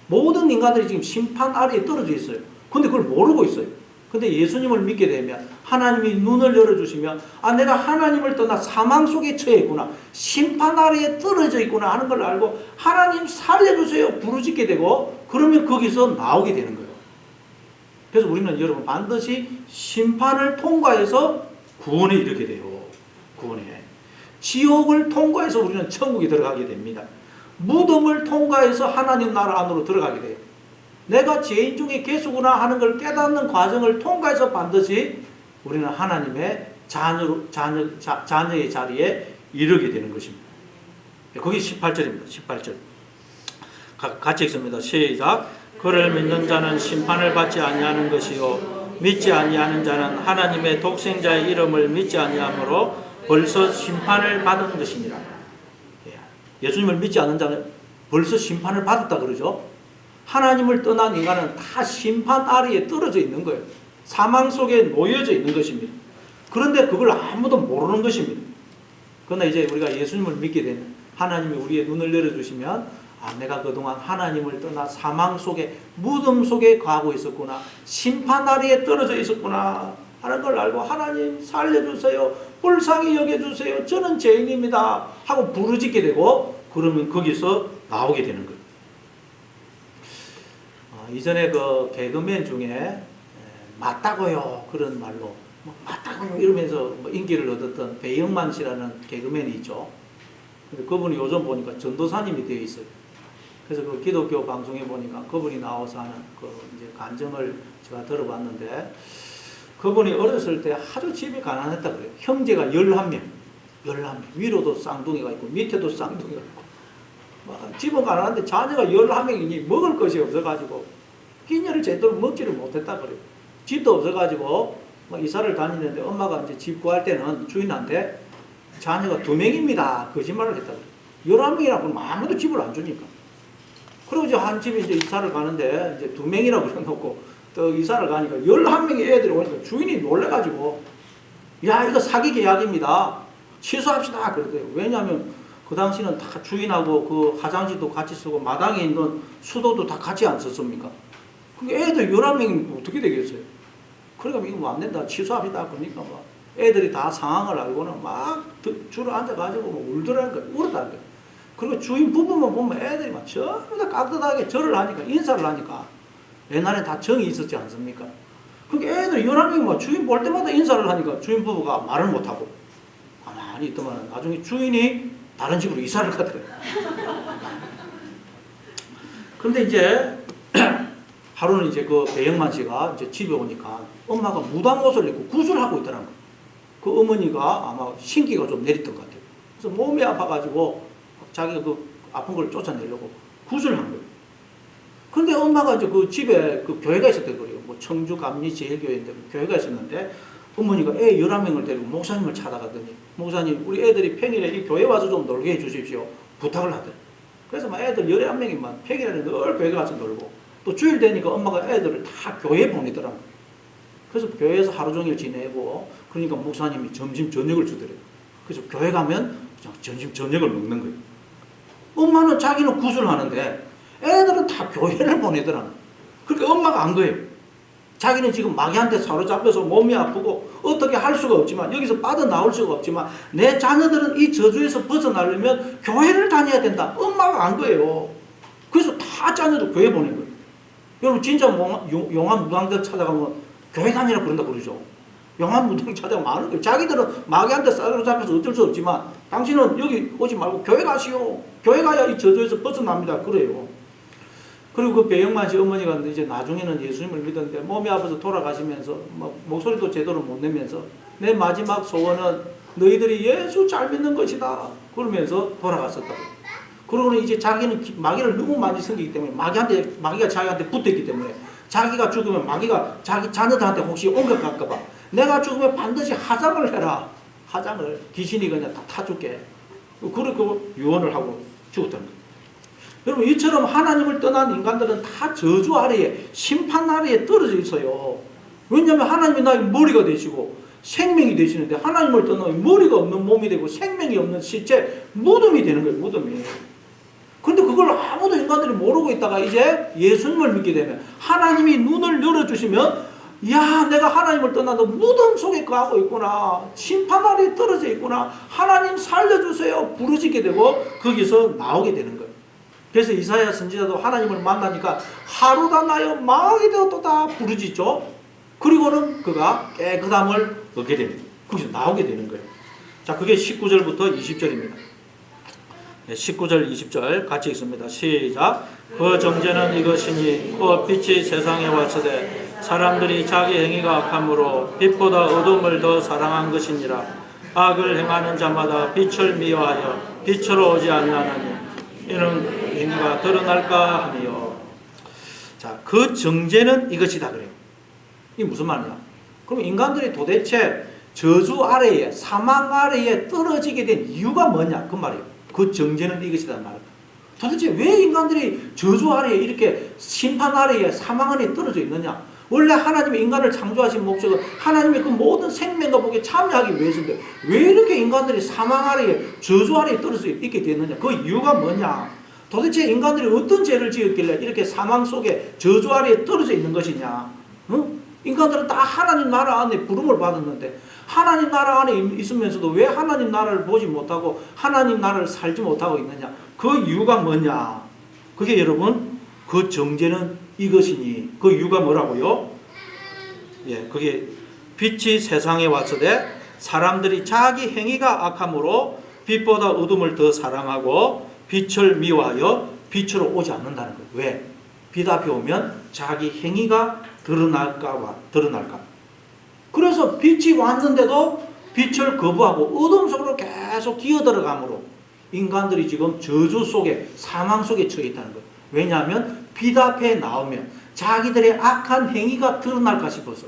모든 인간들이 지금 심판 아래에 떨어져 있어요. 근데 그걸 모르고 있어요. 근데 예수님을 믿게 되면 하나님이 눈을 열어주시면 내가 하나님을 떠나 사망 속에 처해 있구나. 심판 아래에 떨어져 있구나 하는 걸 알고 하나님 살려주세요 부르짖게 되고 그러면 거기서 나오게 되는 거예요. 그래서 우리는 여러분 반드시 심판을 통과해서 구원에 이르게 돼요. 구원에. 지옥을 통과해서 우리는 천국에 들어가게 됩니다. 무덤을 통과해서 하나님 나라 안으로 들어가게 돼요. 내가 죄인 중에 괴수구나 하는 걸 깨닫는 과정을 통과해서 반드시 우리는 하나님의 자녀의 자리에 이르게 되는 것입니다. 거기 18절입니다. 18절. 같이 읽습니다. 시작. 그를 믿는 자는 심판을 받지 아니하는 것이요 믿지 아니하는 자는 하나님의 독생자의 이름을 믿지 아니하므로 벌써 심판을 받은 것이니라. 예수님을 믿지 않는 자는 벌써 심판을 받았다 그러죠. 하나님을 떠난 인간은 다 심판 아래에 떨어져 있는 거예요. 사망 속에 놓여져 있는 것입니다. 그런데 그걸 아무도 모르는 것입니다. 그러나 이제 우리가 예수님을 믿게 되면 하나님이 우리의 눈을 열어주시면 내가 그동안 하나님을 떠나 사망 속에 무덤 속에 가고 있었구나, 심판 아래에 떨어져 있었구나 하는 걸 알고 하나님 살려주세요, 불쌍히 여겨주세요, 저는 죄인입니다 하고 부르짖게 되고 그러면 거기서 나오게 되는 거예요. 이전에 그 개그맨 중에 맞다고요 그런 말로 맞다고요 이러면서 인기를 얻었던 배영만 씨라는 개그맨이 있죠. 근데 그분이 요즘 보니까 전도사님이 되어 있어요. 그래서 그 기독교 방송에 보니까 그분이 나와서 하는 그 이제 간증을 제가 들어봤는데, 그분이 어렸을 때 아주 집이 가난했다 그래요. 형제가 11명. 위로도 쌍둥이가 있고 밑에도 쌍둥이가 있고. 집은 가난한데 자녀가 11명이니 먹을 것이 없어가지고 끼니를 제대로 먹지를 못했다 그래요. 집도 없어가지고 이사를 다니는데 엄마가 이제 집 구할 때는 주인한테 자녀가 2명입니다. 거짓말을 했다 그래요. 11명이라고 하면 아무도 집을 안 주니까. 그리고 이제 한 집에 이제 이사를 가는데 이제 2명이라고 해놓고 또 이사를 가니까 11명의 애들이 오니까 주인이 놀래가지고 야 이거 사기 계약입니다. 취소합시다 그러대요. 왜냐하면 그 당시는 다 주인하고 그 화장실도 같이 쓰고 마당에 있는 수도도 다 같이 안 썼습니까? 그게 애들 11명이 어떻게 되겠어요? 그러니까 이거 안 된다 취소합시다 그러니까 막 애들이 다 상황을 알고는 막 줄을 앉아가지고 막 울더라는 거예요. 울었다는 거예요. 그리고 주인 부부만 보면 애들이 막 전부 다 깍듯하게 절을 하니까, 인사를 하니까, 옛날에 다 정이 있었지 않습니까? 그러니까 애들 11명이 막 주인 볼 때마다 인사를 하니까 주인 부부가 말을 못하고 가만히 있더만 나중에 주인이 다른 집으로 이사를 가더래요. 그런데 이제 하루는 이제 그 배영만 씨가 이제 집에 오니까 엄마가 무당 옷을 입고 구슬을 하고 있더라는 거예요. 그 어머니가 아마 신기가 좀 내렸던 것 같아요. 그래서 몸이 아파가지고 자기가 그 아픈 걸 쫓아내려고 구슬을 한 거예요. 근데 엄마가 이제 그 집에 그 교회가 있었던 거예요. 뭐 청주 감리 제일교회인데 그 교회가 있었는데 어머니가 애 11명을 데리고 목사님을 찾아가더니 목사님 우리 애들이 평일에 이 교회 와서 좀 놀게 해 주십시오 부탁을 하더래요. 그래서 막 애들 11명이 막 평일에는 늘 교회 가서 놀고 또 주일 되니까 엄마가 애들을 다 교회에 보내더라고요. 그래서 교회에서 하루 종일 지내고 그러니까 목사님이 점심 저녁을 주더래요. 그래서 교회 가면 그냥 점심 저녁을 먹는 거예요. 엄마는 자기는 구슬 하는데 애들은 다 교회를 보내더라고요. 그러니까 엄마가 안 거예요. 자기는 지금 마귀한테 사로잡혀서 몸이 아프고 어떻게 할 수가 없지만 여기서 빠져나올 수가 없지만 내 자녀들은 이 저주에서 벗어나려면 교회를 다녀야 된다. 엄마가 안 거예요. 그래서 다 자녀도 교회 보낸 거예요. 여러분 진짜 용한 무당들 찾아가면 교회 다니라 그런다 그러죠. 용한 무당 찾아가면 아는 거예요. 자기들은 마귀한테 사로잡혀서 어쩔 수 없지만 당신은 여기 오지 말고 교회 가시오. 교회 가야 이 저주에서 벗어납니다. 그래요. 그리고 그 배영만 씨 어머니가 이제 나중에는 예수님을 믿었는데 몸이 아파서 돌아가시면서 막 목소리도 제대로 못 내면서 내 마지막 소원은 너희들이 예수 잘 믿는 것이다. 그러면서 돌아갔었다고. 그러고는 이제 자기는 마귀를 너무 많이 섬기기 때문에 마귀가 자기한테 붙어있기 때문에 자기가 죽으면 마귀가 자기 자녀들한테 혹시 옮겨갈까봐 내가 죽으면 반드시 화장을 해라. 화장을 귀신이 그냥 다 타줄게. 그렇게 유언을 하고 죽었다는 거예요. 여러분 이처럼 하나님을 떠난 인간들은 다 저주 아래에 심판 아래에 떨어져 있어요. 왜냐하면 하나님이 나의 머리가 되시고 생명이 되시는데 하나님을 떠나면 머리가 없는 몸이 되고 생명이 없는 시체 무덤이 되는 거예요. 무덤이. 그런데 그걸 아무도 인간들이 모르고 있다가 이제 예수님을 믿게 되면 하나님이 눈을 열어주시면 야 내가 하나님을 떠나서 무덤 속에 가고 있구나. 심판 아래에 떨어져 있구나. 하나님 살려주세요. 부르짖게 되고 거기서 나오게 되는 거예요. 그래서 이사야 선지자도 하나님을 만나니까 하루다 나여 망하게 되었도다 부르짖죠. 그리고는 그가 깨끗함을 얻게 됩니다. 거기서 나오게 되는 거예요. 자, 그게 19절부터 20절입니다. 19절 20절 같이 읽습니다. 시작. 그 정죄는 이것이니 그 빛이 세상에 왔으되 사람들이 자기 행위가 악함으로 빛보다 어둠을 더 사랑한 것이니라. 악을 행하는 자마다 빛을 미워하여 빛으로 오지 아니하나니 이는 행위가 드러날까 하며. 자, 그 정죄는 이것이다 그래요. 이게 무슨 말이냐? 그럼 인간들이 도대체 저주 아래에, 사망 아래에 떨어지게 된 이유가 뭐냐? 그 말이에요. 그 정죄는 이것이다 말이에요. 도대체 왜 인간들이 저주 아래에, 이렇게 심판 아래에, 사망 아래에 떨어져 있느냐? 원래 하나님이 인간을 창조하신 목적은 하나님의 그 모든 생명과 복에 참여하기 위해서인데 왜 이렇게 인간들이 사망 아래에, 저주 아래에 떨어져 있게 됐느냐? 그 이유가 뭐냐? 도대체 인간들이 어떤 죄를 지었길래 이렇게 사망 속에, 저주 아래에 떨어져 있는 것이냐? 응? 인간들은 다 하나님 나라 안에 부름을 받았는데 하나님 나라 안에 있으면서도 왜 하나님 나라를 보지 못하고 하나님 나라를 살지 못하고 있느냐? 그 이유가 뭐냐? 그게 여러분, 그 정죄는 이것이니, 그 이유가 뭐라고요? 예, 그게 빛이 세상에 왔으되 사람들이 자기 행위가 악함으로 빛보다 어둠을 더 사랑하고 빛을 미워하여 빛으로 오지 않는다는 거예요. 왜? 빛 앞에 오면 자기 행위가 드러날까. 그래서 빛이 왔는데도 빛을 거부하고 어둠 속으로 계속 기어들어가므로 인간들이 지금 저주 속에, 사망 속에 처해 있다는 거예요. 왜냐하면 빛 앞에 나오면 자기들의 악한 행위가 드러날까 싶어서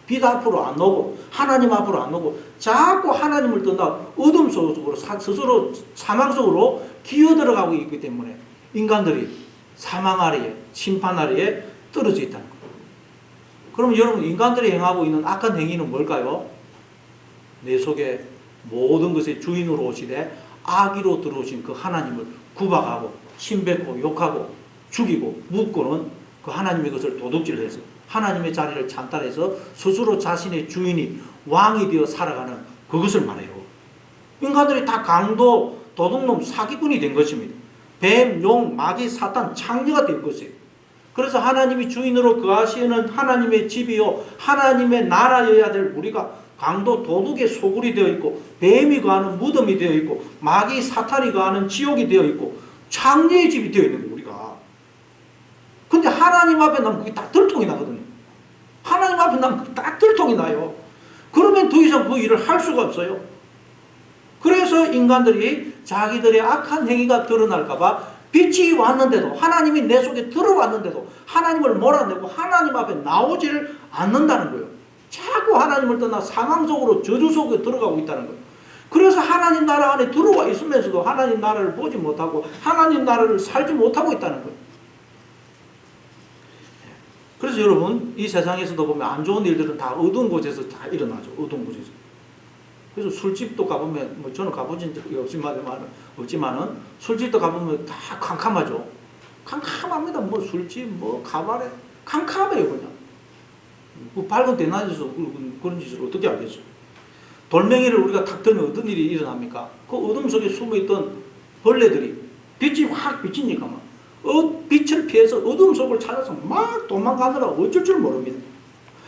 빛 앞으로 안 오고 하나님 앞으로 안 오고 자꾸 하나님을 떠나 어둠 속으로 스스로 사망 속으로 기어들어가고 있기 때문에 인간들이 사망 아래에, 심판 아래에 떨어져 있다는 거예요. 그럼 여러분, 인간들이 행하고 있는 악한 행위는 뭘까요? 내 속에 모든 것의 주인으로 오시되 악의로 들어오신 그 하나님을 구박하고 침뱉고 욕하고 죽이고 묻고는 그 하나님의 것을 도둑질해서 하나님의 자리를 찬탈해서 스스로 자신의 주인이 왕이 되어 살아가는 그것을 말해요. 인간들이 다 강도, 도둑놈, 사기꾼이 된 것입니다. 뱀, 용, 마귀, 사탄, 창녀가 된 것이에요. 그래서 하나님이 주인으로 거하시는 하나님의 집이요 하나님의 나라여야 될 우리가 강도, 도둑의 소굴이 되어 있고 뱀이 거하는 무덤이 되어 있고 마귀, 사탄이 거하는 지옥이 되어 있고 창녀의 집이 되어 있는 거예요, 우리가. 근데 하나님 앞에 나면 그게 딱 들통이 나거든요. 하나님 앞에 나면 딱 들통이 나요. 그러면 더 이상 그 일을 할 수가 없어요. 그래서 인간들이 자기들의 악한 행위가 드러날까봐 빛이 왔는데도, 하나님이 내 속에 들어왔는데도 하나님을 몰아내고 하나님 앞에 나오지를 않는다는 거예요. 자꾸 하나님을 떠나 사망 속으로, 저주 속에 들어가고 있다는 거예요. 그래서 하나님 나라 안에 들어와 있으면서도 하나님 나라를 보지 못하고 하나님 나라를 살지 못하고 있다는 거예요. 그래서 여러분, 이 세상에서도 보면 안 좋은 일들은 다 어두운 곳에서 다 일어나죠. 어두운 곳에서. 그래서 술집도 가보면, 뭐 저는 가보진 적이 없지만은 술집도 가보면 다 캄캄하죠. 캄캄합니다. 뭐 술집, 뭐 가바레, 캄캄해요 그냥. 그 밝은 대낮에서 그런 짓을 어떻게 하겠어요? 돌멩이를 우리가 탁 들면 어떤 일이 일어납니까? 그 어둠 속에 숨어있던 벌레들이 빛이 확 비치니까 막 빛을 피해서 어둠 속을 찾아서 막 도망가느라 어쩔 줄 모릅니다.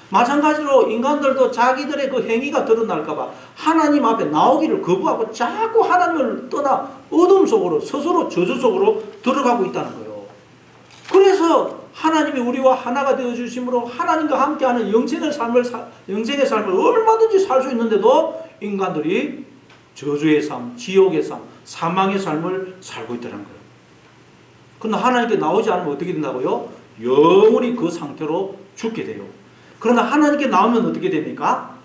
마찬가지로 인간들도 자기들의 그 행위가 드러날까봐 하나님 앞에 나오기를 거부하고 자꾸 하나님을 떠나 어둠 속으로, 스스로 저주 속으로 들어가고 있다는 거예요. 그래서 하나님이 우리와 하나가 되어주심으로 하나님과 함께하는 영생의 삶을 얼마든지 살 수 있는데도 인간들이 저주의 삶, 지옥의 삶, 사망의 삶을 살고 있다는 거예요. 그러나 하나님께 나오지 않으면 어떻게 된다고요? 영원히 그 상태로 죽게 돼요. 그러나 하나님께 나오면 어떻게 됩니까?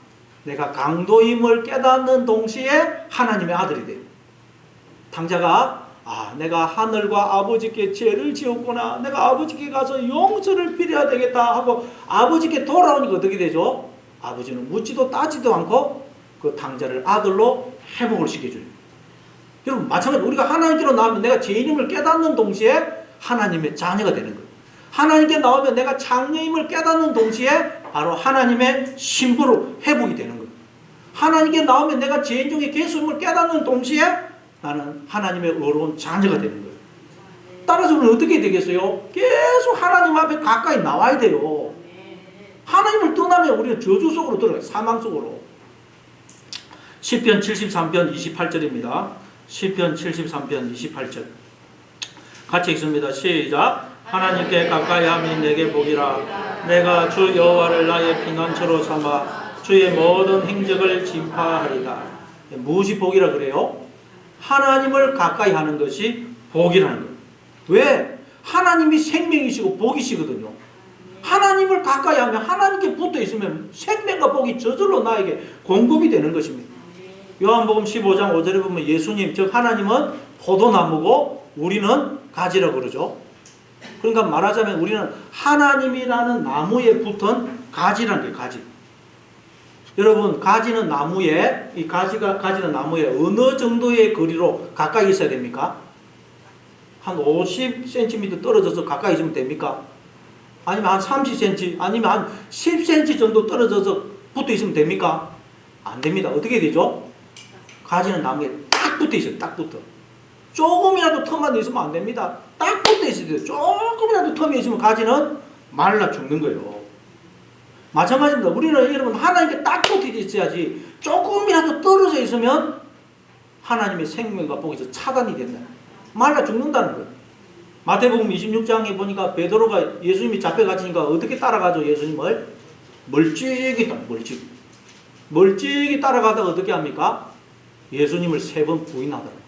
내가 강도임을 깨닫는 동시에 하나님의 아들이 돼요. 탕자가 내가 하늘과 아버지께 죄를 지었구나, 내가 아버지께 가서 용서를 빌어야 되겠다 하고 아버지께 돌아오니까 어떻게 되죠? 아버지는 묻지도 따지도 않고 그 탕자를 아들로 회복을 시켜줘요. 여러분, 마찬가지로 우리가 하나님께로 나오면 내가 죄인임을 깨닫는 동시에 하나님의 자녀가 되는 거예요. 하나님께 나오면 내가 장녀임을 깨닫는 동시에 바로 하나님의 신부로 회복이 되는 거예요. 하나님께 나오면 내가 죄인 중에 계수임을 깨닫는 동시에 나는 하나님의 의로운 자녀가 되는 거예요. 따라서 우리는 어떻게 되겠어요? 계속 하나님 앞에 가까이 나와야 돼요. 하나님을 떠나면 우리는 저주 속으로 들어가요. 사망 속으로. 시편 73편 28절입니다. 시편 73편 28절 같이 읽습니다. 시작. 하나님께 가까이함이 내게 복이라. 내가 주 여호와를 나의 피난처로 삼아 주의 모든 행적을 진파하리다. 무엇이 복이라 그래요? 하나님을 가까이 하는 것이 복이라는 거예요. 왜? 하나님이 생명이시고 복이시거든요. 하나님을 가까이 하면 하나님께 붙어 있으면 생명과 복이 저절로 나에게 공급이 되는 것입니다. 요한복음 15장 5절에 보면 예수님, 즉 하나님은 포도나무고 우리는 가지라 그러죠. 그러니까 말하자면 우리는 하나님이라는 나무에 붙은 가지라는 거예요. 가지. 여러분, 가지는 나무에, 이 가지는 나무에 어느 정도의 거리로 가까이 있어야 됩니까? 한 50cm 떨어져서 가까이 있으면 됩니까? 아니면 한 30cm, 아니면 한 10cm 정도 떨어져서 붙어 있으면 됩니까? 안 됩니다. 어떻게 되죠? 가지는 나무에 딱 붙어 있어요. 딱 붙어. 조금이라도 틈만 있으면 안 됩니다. 딱 붙어 있어야 돼요. 조금이라도 틈이 있으면 가지는 말라 죽는 거예요. 마찬가지입니다. 우리는 여러분 하나님께 딱 붙어 있어야지 조금이라도 떨어져 있으면 하나님의 생명과 복에서 차단이 된다. 말라 죽는다는 거예요. 마태복음 26장에 보니까 베드로가 예수님이 잡혀가지니까 어떻게 따라가죠? 예수님을 멀찍이 따라가다가 어떻게 합니까? 예수님을 3번 부인하더라고요.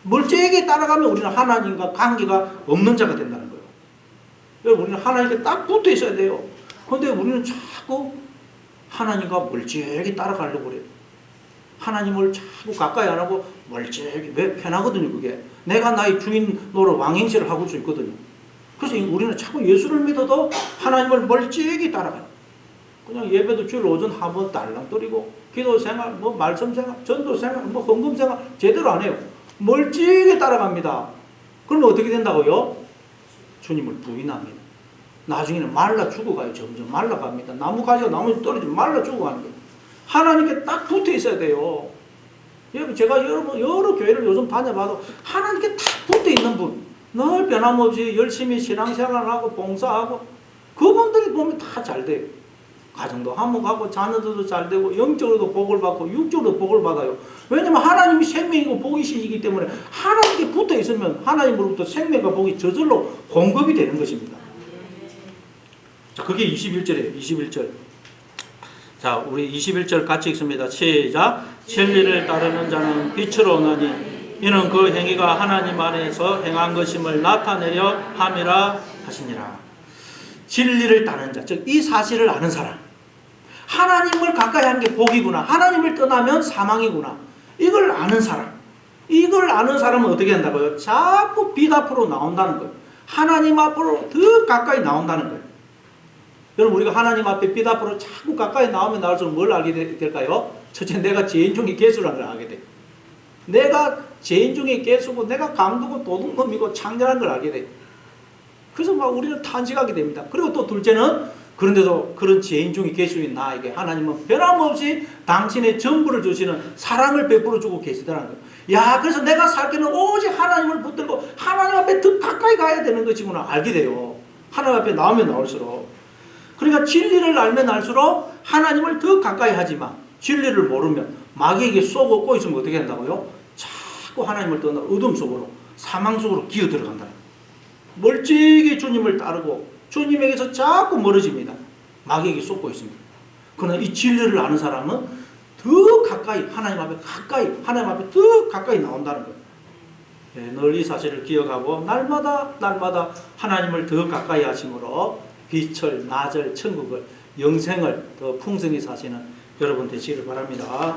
멀찍이 따라가면 우리는 하나님과 관계가 없는 자가 된다는 거예요. 여러분, 우리는 하나님께 딱 붙어 있어야 돼요. 그런데 우리는 자꾸 하나님과 멀찍이 따라가려고 그래요. 하나님을 자꾸 가까이 안 하고 멀찍이. 왜? 편하거든요, 그게. 내가 나의 주인 노릇 왕행실을 하고 수 있거든요. 그래서 우리는 자꾸 예수를 믿어도 하나님을 멀찍이 따라가요. 그냥 예배도 주일 오전 한번 딸랑거리고 기도 생활, 뭐 말씀 생활, 전도 생활, 뭐 헌금 생활 제대로 안 해요. 멀찍이 따라갑니다. 그러면 어떻게 된다고요? 주님을 부인합니다. 나중에는 말라 죽어가요. 점점 말라갑니다. 나무 가지가 나무에 떨어지면 말라 죽어가는 거예요. 하나님께 딱 붙어 있어야 돼요. 여러분, 제가 여러 교회를 요즘 다녀봐도 하나님께 딱 붙어 있는 분, 늘 변함없이 열심히 신앙생활하고 봉사하고 그분들이 보면 다 잘 돼요. 가정도 화목하고 자녀들도 잘 되고 영적으로도 복을 받고 육적으로도 복을 받아요. 왜냐하면 하나님이 생명이고 복이시기 때문에 하나님께 붙어 있으면 하나님으로부터 생명과 복이 저절로 공급이 되는 것입니다. 자, 그게 21절이에요. 21절. 자, 우리 21절 같이 읽습니다. 시작. 진리를 따르는 자는 빛으로 오나니 이는 그 행위가 하나님 안에서 행한 것임을 나타내려 함이라 하시니라. 진리를 따르는 자, 즉 이 사실을 아는 사람. 하나님을 가까이 하는 게 복이구나. 하나님을 떠나면 사망이구나. 이걸 아는 사람. 이걸 아는 사람은 어떻게 한다고요? 자꾸 빛 앞으로 나온다는 거예요. 하나님 앞으로 더 가까이 나온다는 거예요. 여러분, 우리가 하나님 앞에 빛 앞으로 자꾸 가까이 나오면 나올수록 뭘 알게 될까요? 첫째, 내가 죄인 중에 괴수라는 걸 알게 돼요. 내가 죄인 중에 괴수고 내가 강도고 도둑놈이고 창렬한 걸 알게 돼요. 그래서 막 우리는 탄식하게 됩니다. 그리고 또 둘째는 그런데도 그런 죄인 중에 괴수인 나에게 하나님은 변함없이 당신의 전부를 주시는 사랑을 베풀어 주고 계시더라는 거예요. 야, 그래서 내가 살기는 오직 하나님을 붙들고 하나님 앞에 더 가까이 가야 되는 것이구나 알게 돼요. 하나님 앞에 나오면 나올수록. 그러니까 진리를 알면 알수록 하나님을 더 가까이 하지만 진리를 모르면 마귀에게 쏘고 꼬있으면 어떻게 한다고요? 자꾸 하나님을 떠나 어둠 속으로 사망 속으로 기어 들어간다. 멀찍이 주님을 따르고 주님에게서 자꾸 멀어집니다. 마귀에게 쏟고 있습니다. 그러나 이 진리를 아는 사람은 더 가까이 하나님 앞에 더 가까이 나온다는 거예요. 네, 늘 이 사실을 기억하고 날마다 하나님을 더 가까이 하심으로 빛을, 낮을, 천국을, 영생을 더 풍성히 사시는 여러분 되시기를 바랍니다.